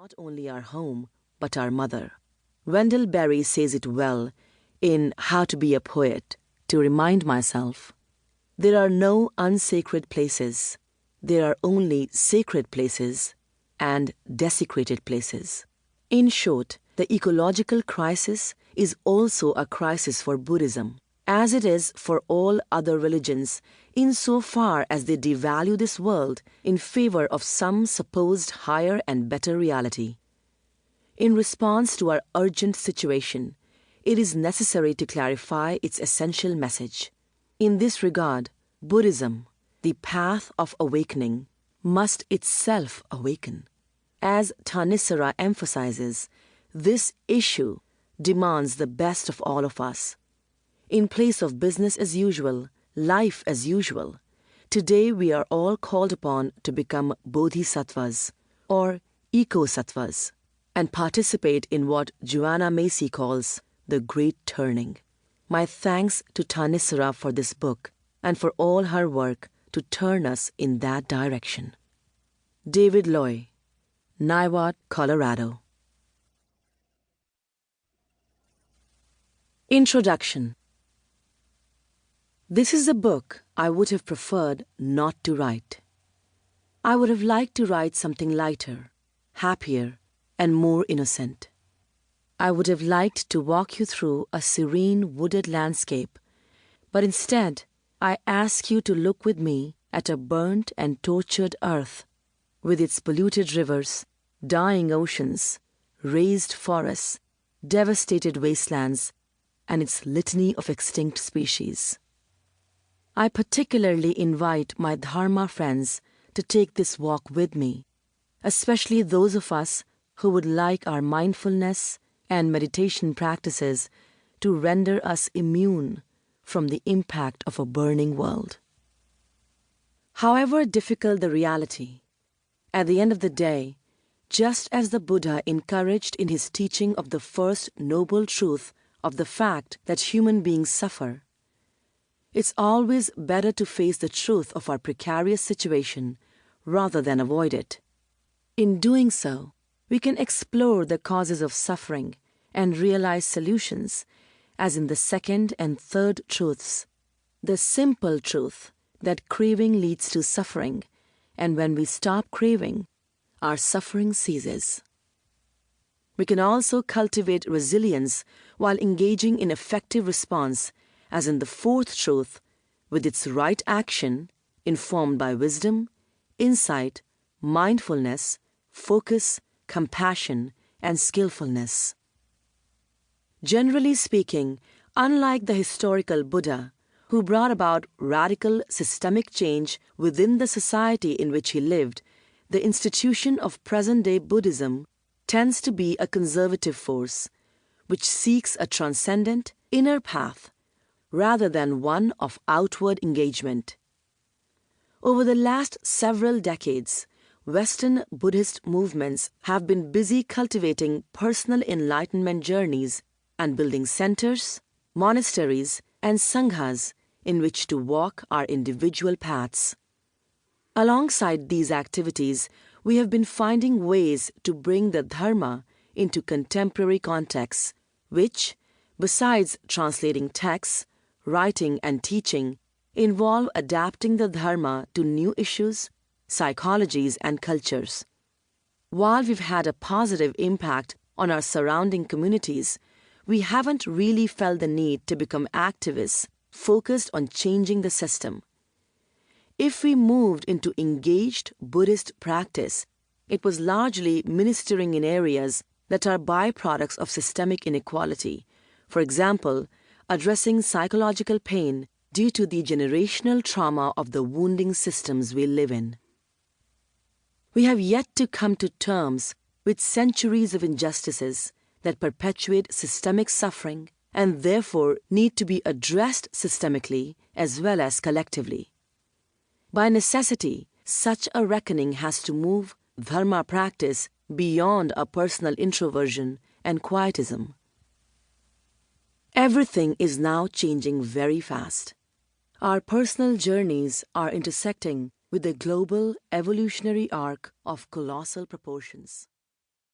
not only our home, but our mother. Wendell Berry says it well in How to Be a Poet, to remind myself, there are no unsacred places. There are only sacred places and desecrated places. In short, the ecological crisis is also a crisis for Buddhism, as it is for all other religions, insofar as they devalue this world in favor of some supposed higher and better reality. In response to our urgent situation, it is necessary to clarify its essential message. In this regard, Buddhism, the path of awakening, must itself awaken. As Thanissara emphasizes, this issue demands the best of all of us. In place of business as usual, life as usual, today we are all called upon to become bodhisattvas or eco-sattvas and participate in what Joanna Macy calls the Great Turning. My thanks to Thanissara for this book and for all her work to turn us in that direction. David Loy, Niwot, Colorado. Introduction. This is a book I would have preferred not to write. I would have liked to write something lighter, happier, and more innocent. I would have liked to walk you through a serene wooded landscape, but instead I ask you to look with me at a burnt and tortured earth, with its polluted rivers, dying oceans, razed forests, devastated wastelands, and its litany of extinct species. I particularly invite my Dharma friends to take this walk with me, especially those of us who would like our mindfulness and meditation practices to render us immune from the impact of a burning world. However difficult the reality, at the end of the day, just as the Buddha encouraged in his teaching of the first noble truth of the fact that human beings suffer, it's always better to face the truth of our precarious situation rather than avoid it. In doing so, we can explore the causes of suffering and realize solutions, as in the second and third truths. The simple truth that craving leads to suffering, and when we stop craving, our suffering ceases. We can also cultivate resilience while engaging in effective response, as in the fourth truth, with its right action, informed by wisdom, insight, mindfulness, focus, compassion, and skillfulness. Generally speaking, unlike the historical Buddha, who brought about radical systemic change within the society in which he lived, the institution of present-day Buddhism tends to be a conservative force, which seeks a transcendent inner path rather than one of outward engagement. Over the last several decades, Western Buddhist movements have been busy cultivating personal enlightenment journeys and building centers, monasteries, and sanghas in which to walk our individual paths. Alongside these activities, we have been finding ways to bring the Dharma into contemporary contexts, which, besides translating texts, writing, and teaching, involve adapting the Dharma to new issues, psychologies, and cultures. While we've had a positive impact on our surrounding communities, we haven't really felt the need to become activists focused on changing the system. If we moved into engaged Buddhist practice, it was largely ministering in areas that are byproducts of systemic inequality. For example, addressing psychological pain due to the generational trauma of the wounding systems we live in. We have yet to come to terms with centuries of injustices that perpetuate systemic suffering and therefore need to be addressed systemically as well as collectively. By necessity, such a reckoning has to move Dharma practice beyond a personal introversion and quietism. Everything is now changing very fast. Our personal journeys are intersecting with the global evolutionary arc of colossal proportions.